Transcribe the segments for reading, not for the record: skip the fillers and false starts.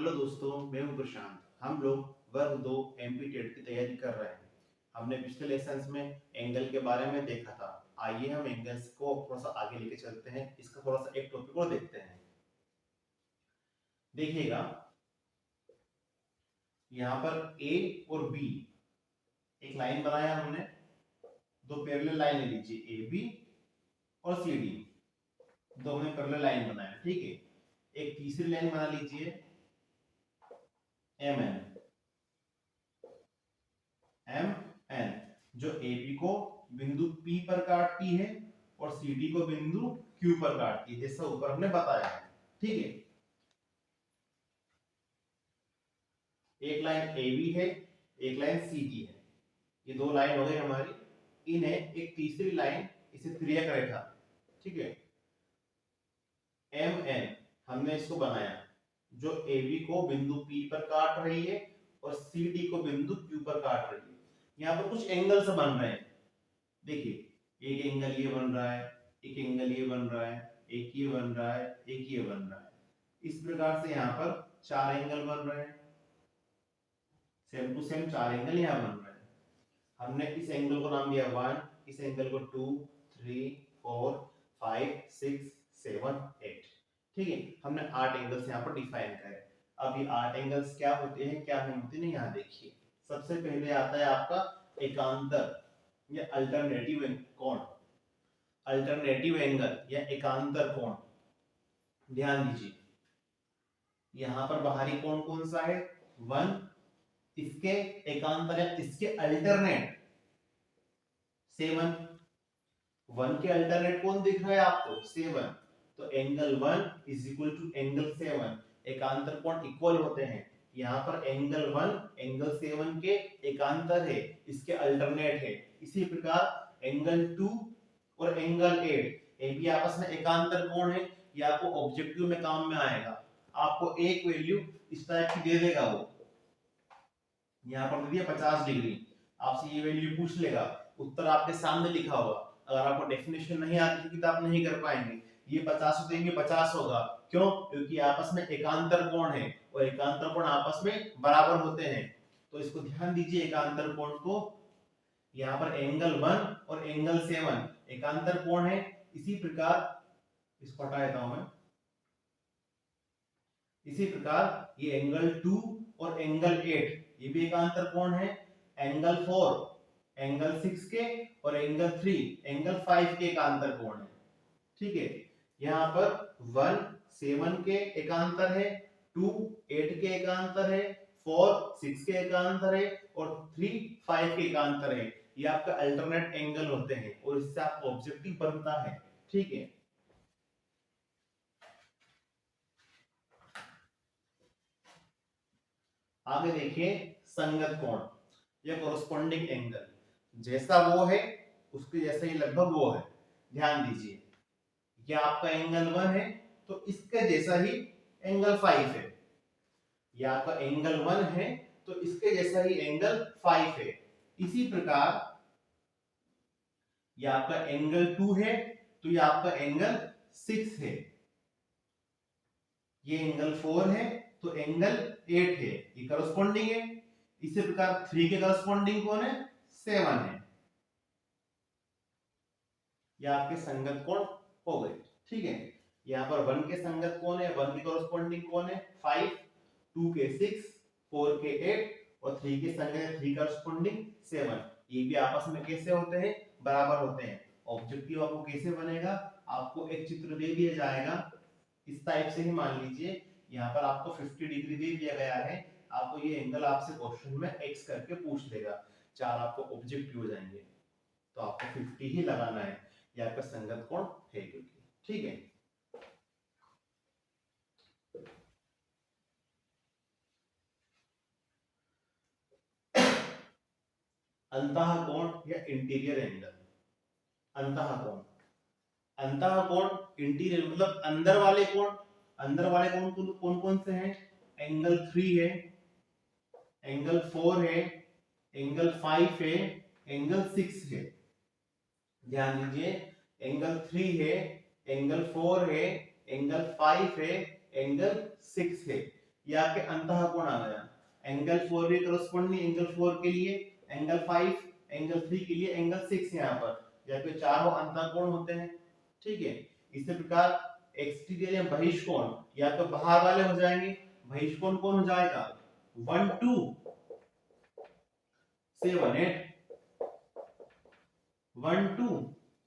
Hello दोस्तों, मैं हूं प्रशांत। हम लोग वर्ग 2 एमपी टेट की तैयारी कर रहे हैं। हमने पिछले लेसन्स में एंगल के बारे में देखा था। आइए हम एंगल्स को थोड़ा सा आगे लेके चलते हैं। इसका थोड़ा सा एक टॉपिक और देखते हैं। देखिएगा, यहाँ पर ए और बी एक लाइन बनाया हमने। दो पैरेलल लाइन ले लीजिए, ए बी और सी डी। दो में पैरेलल लाइन बनाया, ठीक है। एक तीसरी लाइन बना लीजिए, एम एन एम एन, जो ए बी को बिंदु P पर काटती है और सी डी को बिंदु Q पर काटती है, जैसा ऊपर हमने बताया है, ठीक है। एक लाइन ए बी है, एक लाइन सी डी है। ये दो लाइन हो गई हमारी। इन्हें एक तीसरी लाइन, इसे तिर्यक रेखा, ठीक है, एम एन, हमने इसको बनाया, जो ए बी को बिंदु P पर काट रही है और सी डी को बिंदु Q पर काट रही है। यहाँ पर कुछ एंगल्स बन रहे हैं। देखिए, एक एंगल ये बन रहा है, एक एंगल ये बन रहा है, एक ये बन रहा है, एक ये बन रहा है। इस प्रकार से यहाँ पर चार एंगल बन रहे हैं। सेम टू सेम चार एंगल यहाँ बन रहे हैं। हमने इस एंगल को नाम दिया 1, इस एंगल को 2, 3, 4, 5, 6, 7, 8, ठीक है। हमने 8 एंगल्स यहाँ पर डिफाइन करे। अब ये 8 एंगल्स क्या होते हैं, क्या नहीं होते हैं, यहाँ देखिए। सबसे पहले आता है आपका एकांतर या अल्टरनेटिव कोण, अल्टरनेटिव एंगल या एकांतर कोण। ध्यान दीजिए, यहां पर बाहरी कोण कौन सा है, 1। इसके एकांतर या इसके अल्टरनेट 7। 1 के अल्टरनेट कौन दिख रहा है आपको, 7। तो angle 1 is equal to angle 7। एकांतर कोण इक्वल होते हैं। यहाँ पर एंगल 1 एंगल 7 के एकांतर है, इसके अल्टरनेट है। इसी प्रकार एंगल 2 और एंगल 8 ये भी आपस में एकांतर कोण है। ये आपको ऑब्जेक्टिव में काम में आएगा। आपको एक वैल्यू इस टाइप की दे देगा, वो यहाँ पर दे दिया 50 डिग्री, आपसे ये वैल्यू पूछ लेगा, उत्तर आपके सामने लिखा होगा। अगर आपको डेफिनेशन नहीं आती तो आप नहीं कर पाएंगे। ये 50 देंगे, 50 होगा, क्यों? क्योंकि आपस में एकांतर कोण है और एकांतर कोण आपस में बराबर होते हैं। तो इसको ध्यान दीजिए, एकांतर कोण को। यहाँ पर एंगल 1 और एंगल 7 एकांतर कोण है। इसी प्रकार इसको हटा देता हूं मैं। इसी प्रकार ये एंगल 2 और एंगल 8 ये भी एकांतर कोण है। एंगल 4 एंगल 6 के और एंगल 3 एंगल 5 के एकांतर कोण है, ठीक है। यहाँ पर 1 7 के एकांतर है, 2 8 के एकांतर है, 4 6 के एकांतर है और 3 5 के एकांतर है। ये आपका अल्टरनेट एंगल होते हैं और इससे आपका ऑब्जेक्टिव बनता है, ठीक है। आगे देखिए, संगत कोण या कोरस्पोंडिंग एंगल, जैसा वो है उसके जैसा ही लगभग वो है। ध्यान दीजिए, ये आपका एंगल 1 है तो इसके जैसा ही एंगल 5 है। ये आपका एंगल 1 है तो इसके जैसा ही एंगल 5 है। इसी प्रकार ये आपका एंगल 2 है तो ये आपका एंगल 6 है। ये एंगल 4 है तो एंगल 8 है, ये करस्पॉन्डिंग है। इसी प्रकार 3 के करस्पॉन्डिंग कौन है, 7 है। ये आपके संगत कोण हो गए, ठीक है। यहाँ पर 1 के संगत कोण है, 1 के करस्पॉन्डिंग कोण है 5, 2 के 6, 4 के 8 और 3 के संगत 3 करस्पॉन्डिंग 7। ये भी आपस में कैसे होते हैं, बराबर होते हैं। ऑब्जेक्टिव आपको कैसे बनेगा, आपको एक चित्र दे दिया जाएगा इस टाइप से ही। मान लीजिए यहाँ पर आपको 50 डिग्री दे दिया गया है, आपको ये एंगल आपसे क्वेश्चन में x करके पूछ लेगा, चार आपको ऑब्जेक्टिव हो जाएंगे, तो आपको 50 ही लगाना है। ये आपका संगत कोण है, क्योंकि, ठीक है। अंतः कोण या इंटीरियर एंगल। अंतः कोण, अंतः कोण इंटीरियर मतलब अंदर वाले कोण। अंदर वाले कोण कौन कौन से हैं, एंगल 3 है, एंगल 4 है, एंगल 5 है, एंगल 6 है। ध्यान दीजिए, एंगल 3 है, एंगल 4 है, एंगल 5 है, एंगल 6 है। ये आपके अंतः कोण आ गया। एंगल 4 के करस्पॉन्डिंग एंगल 4 के लिए, एंगल 5, एंगल 3 के लिए, एंगल 6 यहाँ पर, या फिर चारों अंतः कोण होते हैं। ठीक है, इसी प्रकार एक्सटीरियर या बहिष्कोण या तो बाहर वाले हो जाएंगे। बहिष्कोण कौन हो जाएगा? 1 2 7 8, 1 2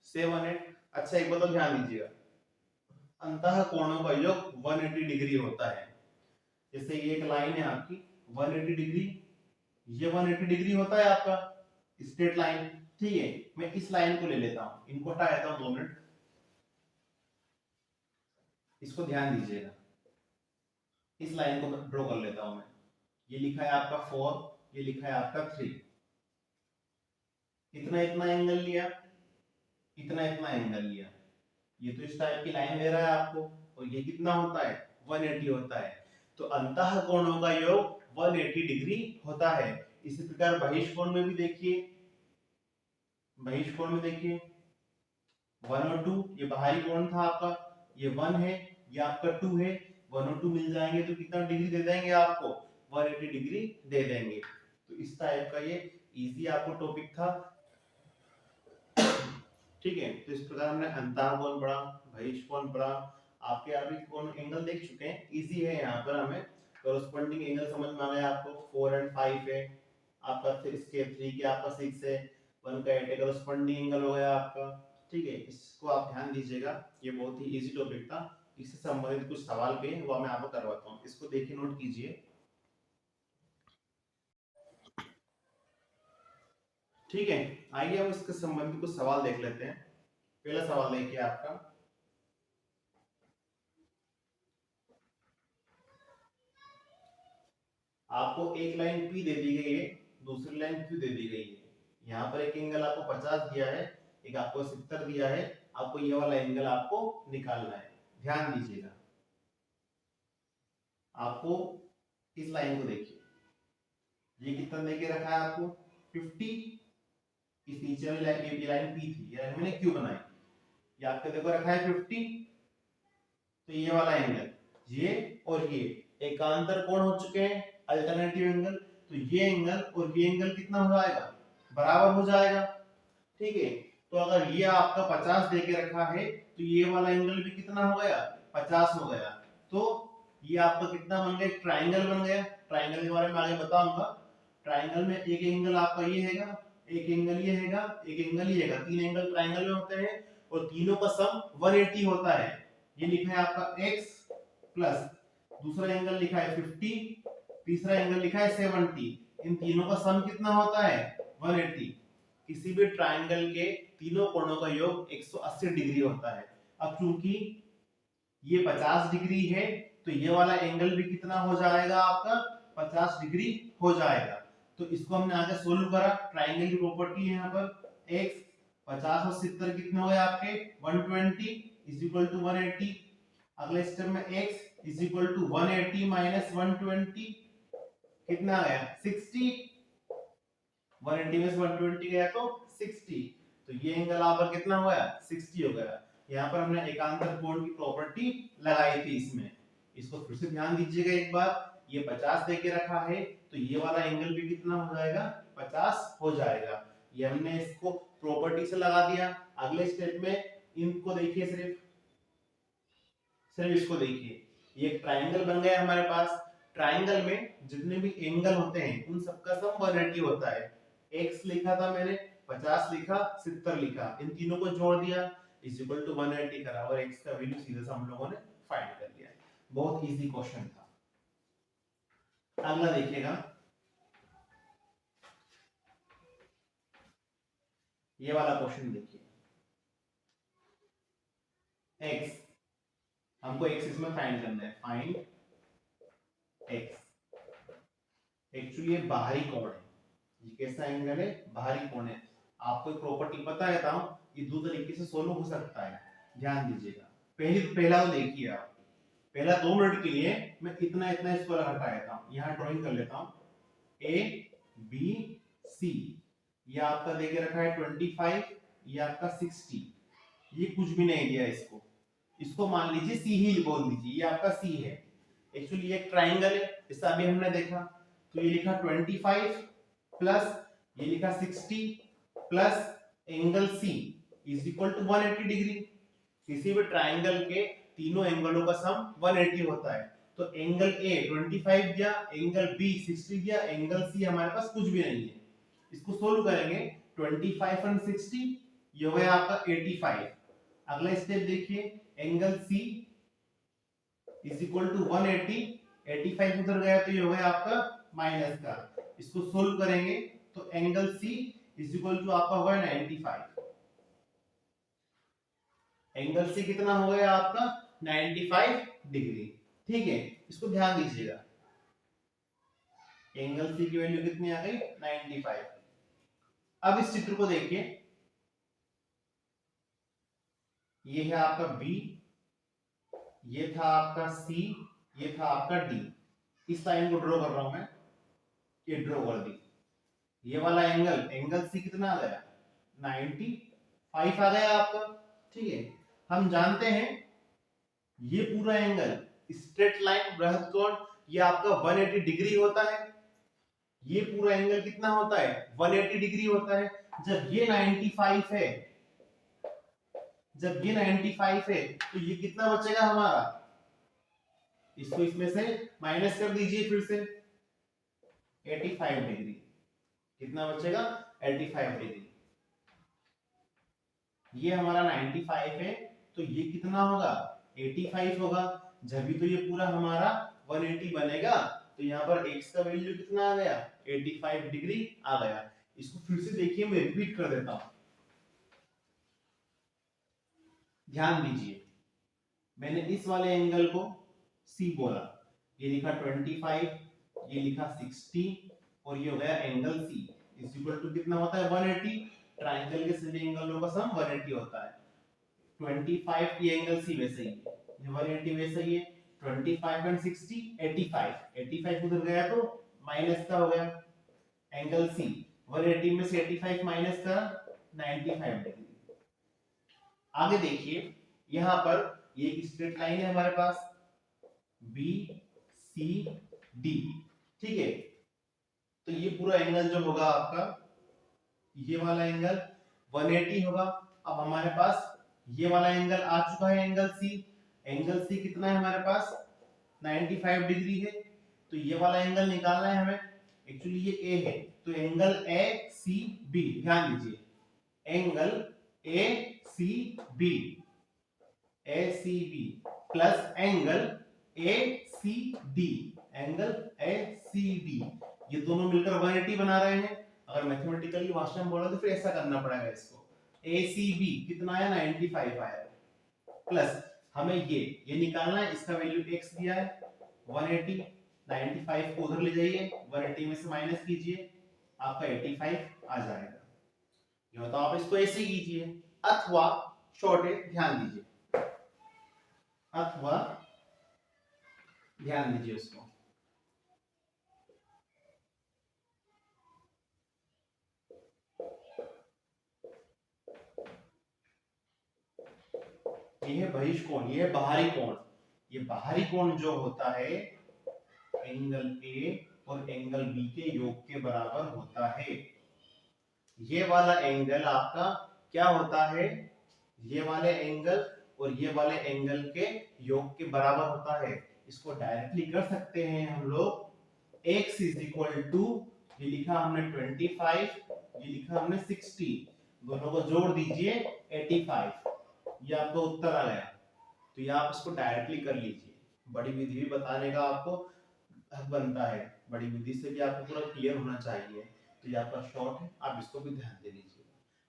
7 8। अच्छा एक बात तो ध्यान दीजिएगा, अंतः कोणों का योग 180 डिग्री होता है। जैसे ये एक लाइन है आपकी 180 डिग्री, ये 180 डिग्री होता है आपका स्ट्रेट लाइन। ठीक है, मैं इस लाइन को ले लेता हूं, इनको हटा देता हूं 2 मिनट, इसको ध्यान दीजिएगा। इस लाइन को ड्रॉ कर लेता हूं मैं। ये लिखा है आपका 4, ये लिखा है आपका 3। इतना इतना एंगल लिया, इतना इतना एंगल लिया, ये तो इस टाइप की लाइन दे रहा है आपको, और ये कितना होता है? 180 होता है। तो अंतः कोणों का योग 180 डिग्री होता है। इसी प्रकार बहिष्कोण में भी देखिए, बहिष्कोण में देखिए 1 और 2, ये बाहरी कोण था आपका, ये 1 है, ये आपका 2 है। 1 और 2 मिल जाएंगे तो कितना डिग्री दे देंगे आपको? 180 डिग्री दे देंगे। तो इस टाइप का ये इजी आपको टॉपिक था। ठीक है, तो इस प्रकार हमने अंतः कोण पढ़ा, बहिष्कोण पढ़ा, आपके अभी कोण एंगल देख चुके हैं। इजी है, यहाँ पर हमें कॉरेस्पॉन्डिंग एंगल समझ में आ गया आपको। 4 एंड 5 है आपका, इसके 3 के आपका 6 है, 1 का 8 कॉरेस्पॉन्डिंग एंगल हो गया आपका। ठीक है, इसको आप ध्यान दीजिएगा, ये बहुत ही इजी टॉपिक था। इससे संबंधित कुछ सवाल पे वो मैं आपको करवाता हूँ, इसको देखिए, नोट कीजिए। ठीक है, आइए हम इसके संबंधित कुछ सवाल देख लेते हैं। पहला सवाल देखिए आपका, आपको एक लाइन P दे दी गई है, दूसरी लाइन Q दे दी गई है। यहाँ पर एक एंगल आपको 50 दिया है, एक आपको 70 दिया है। आपको ये वाला एंगल आपको निकालना है। ध्यान दीजिएगा, आपको इस लाइन को देखिए, ये कितना देके रखा है आपको? 50। इस नीचे वाली लाइन, ये लाइन P थी, ये लाइन मैंने Q बनाई, ये आपको देखो रखा है 50। तो ये वाला एंगल, ये और ये एकांतर कोण हो चुके हैं, अल्टरनेटिव एंगल। तो ये एंगल और ये एंगल कितना हो जाएगा? बराबर हो जाएगा। ठीक है, तो अगर ये आपका 50 देके रखा है, तो ये वाला एंगल भी कितना हो गया? 50 हो गया। तो ये आपका कितना बन गया? ट्राइंगल बन गया। ट्राइंगल के बारे में आगे बताऊंगा। ट्राइंगल में एक एंगल आपका ये हैगा, एक एंगल ये हैगा, एक एंगल ये हैगा, 3 एंगल ट्राइंगल में होते हैं, और तीनों का सम 180 होता है। ये लिखा है आपका x प्लस दूसरा एंगल लिखा है 50, तीसरा एंगल लिखा है 70। इन तीनों का सम कितना होता है? 180। किसी भी ट्रायंगल के तीनों कोणों का योग 180 डिग्री होता है। अब चूंकि ये 50 डिग्री है, तो ये वाला एंगल भी कितना हो जाएगा आपका? 50 डिग्री हो जाएगा। तो इसको हमने आगे सोल्व करा। ट्रायंगल की प्रॉपर्टी है यहाँ पर, x 50 और 70 कितने हो गए आपके? 120 इज इक्वल टू 180। अगले स्टेप में x is equal to 180 minus 120 कितना आ गया? 60। 180 में से 120 गया तो 60। तो ये एंगल आप पर कितना हो गया? 60 हो गया। यहाँ पर हमने एकांतर कोण की प्रॉपर्टी लगाई थी इसमें। इसको फिर से ध्यान दीजिएगा एक बार, ये 50 देके रखा है, तो ये वाला एंगल भी कितना हो जाएगा? 50 हो जाएगा। ये हमने इसको प्रॉपर्टी से लगा दिया। अगले स्टेप में इनको देखिए, सिर्फ इसको देखिए, ये एक ट्रायंगल बन गया हमारे पास। ट्रायंगल में जितने भी एंगल होते हैं उन सबका सम 180 होता है। x लिखा था मैंने, 50 लिखा, 70 लिखा, इन तीनों को जोड़ दिया, इज इक्वल टू 180 करा, और x का वैल्यू सीधे से हम लोगों ने फाइंड कर लिया। बहुत इजी क्वेश्चन था। अगला देखिएगा, ये वाला क्वेश्चन देखिए। x हमको x इसमें फाइंड करना है। Find x। एक्चुअली ये बाहरी कोण है, ये कैसा एंगल है? बाहरी कोण है। आपको एक प्रॉपर्टी पता है, ये दो तरीके से सोल्व हो सकता है। ध्यान दीजिएगा, पहला तो देखिए आप। पहला 2 मिनट के लिए मैं इतना इतना इसको हटा देता हूं, यहां ड्राइंग कर लेता हूं। ए बी सी, ये आपका देके रखा है 25, ये आपका 60, ये कुछ भी नहीं दिया इसको मान लीजिए सी ही बोल दीजिए, ये आपका सी है। एक्चुअली ये एक ट्राइंगल है, इसका अभी हमने देखा। तो ये लिखा 25 प्लस ये लिखा 60 plus angle C is equal to 180 degree. किसी भी ट्राइंगल के तीनों एंगलों का सम 180 होता है। तो एंगल ए 25 दिया, एंगल बी 60 दिया, एंगल सी हमारे पास कुछ भी नहीं है। इसको सोल्व करेंगे 25 और 60 ये हो गया आपका 85। अगला स्टेप देखिए, angle C is equal to 180, 85 उधर गया तो ये हो गया आपका माइनस का। इसको सोल्व करेंगे तो angle C is equal to आपका होगा 95। एंगल सी कितना हो गया आपका 95 डिग्री। ठीक है, इसको ध्यान दीजिएगा, एंगल सी की वैल्यू कितनी आ गई 95। अब इस चित्र को देखिए, ये है आपका बी, ये था आपका सी, ये था आपका डी। इस लाइन को ड्रॉ कर रहा हूं मैं, ये ड्रॉ कर दी। ये वाला एंगल, एंगल सी कितना आ गया 95 आ गया आपका। ठीक है, हम जानते हैं ये पूरा एंगल स्ट्रेट लाइन बृहद कोण ये आपका 180 डिग्री होता है। ये पूरा एंगल कितना होता है 180 डिग्री होता है। जब ये 95 है, जब ये 95 है तो ये कितना बचेगा हमारा, इसको इसमें से माइनस कर दीजिए फिर से 85 डिग्री। कितना बचेगा 85 डिग्री। ये हमारा 95 है तो ये कितना होगा 85 होगा। जब भी तो ये पूरा हमारा 180 बनेगा तो यहाँ पर x का वैल्यू कितना आ गया 85 डिग्री आ गया। इसको फिर से देखिए, मैं रिपीट कर देता हूं, ध्यान दीजिए। मैंने इस वाले एंगल को C बोला, ये लिखा 25, ये लिखा 60 और ये हो गया angle C is equal to कितना होता है 180। ट्राइंगल के सभी एंगलों का सम 180 होता है। 25 ये एंगल C वैसे ही है, ये 180 वैसे ही है। 25 एंड 60 85 उधर गया तो माइनस का हो गया। एंगल C 180 में से 85 माइनस का 95 डिग्री। आगे देखिए, यहां पर ये एक स्ट्रेट लाइन है हमारे पास बी सी डी। ठीक है, तो ये पूरा एंगल जो होगा आपका, ये वाला एंगल 180 होगा। अब हमारे पास ये वाला एंगल आ चुका है एंगल सी। एंगल सी कितना है हमारे पास 95 डिग्री है। तो ये वाला एंगल निकालना है हमें, एक्चुअली ये ए है तो एंगल ए सी बी, ध्यान दीजिए angle A C B, A C B plus angle A C D, angle A C D, ये दोनों मिलकर 180 बना रहे हैं। अगर मैथमेटिकली भाषा में बोला तो फिर ऐसा करना पड़ेगा इसको, ए सी बी कितना आया 95 आया प्लस हमें ये निकालना है, इसका वैल्यू x दिया है 180। 95 को उधर ले जाइए, 180 में से माइनस कीजिए, आपका 85 आ जाएगा। ये तो आप इसको ऐसे कीजिए, अथवा शॉर्टेज ध्यान दीजिए, अथवा ध्यान दीजिए उसको। ये है बहिष्कोण, ये है बाहरी कोण। ये बाहरी कोण जो होता है एंगल ए और एंगल बी के योग के बराबर होता है। ये वाला एंगल आपका क्या होता है, ये वाले एंगल और ये वाले एंगल के योग के बराबर होता है। इसको डायरेक्टली कर सकते हैं हम लोग, x इज इक्वल टू, ये लिखा हमने 25, ये लिखा हमने 60, दोनों को जोड़ दीजिए 85, ये आपका उत्तर आ गया। तो ये आप इसको डायरेक्टली कर लीजिए। बड़ी विधि भी बताने का आपको हक बनता है, बड़ी विधि से भी आपको पूरा क्लियर होना चाहिए। तो ये आपका शॉर्ट है, आप इसको भी ध्यान दे लीजिए।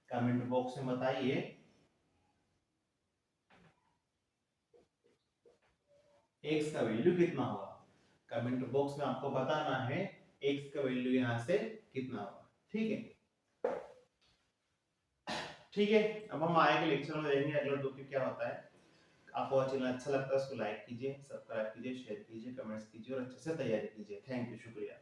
कमेंट बॉक्स में बताइए x का वैल्यू कितना होगा। कमेंट बॉक्स में आपको बताना है x का वैल्यू यहां से कितना होगा। ठीक है, ठीक है। अब हम आगे के लेक्चर में देखेंगे अगला टॉपिक क्या होता है। आपको चैनल अच्छा लगता है उसको लाइक कीजिए, सब्सक्राइब कीजिए, शेयर कीजिए, कमेंट्स कीजिए और अच्छे से तैयारी कीजिए। थैंक यू, शुक्रिया।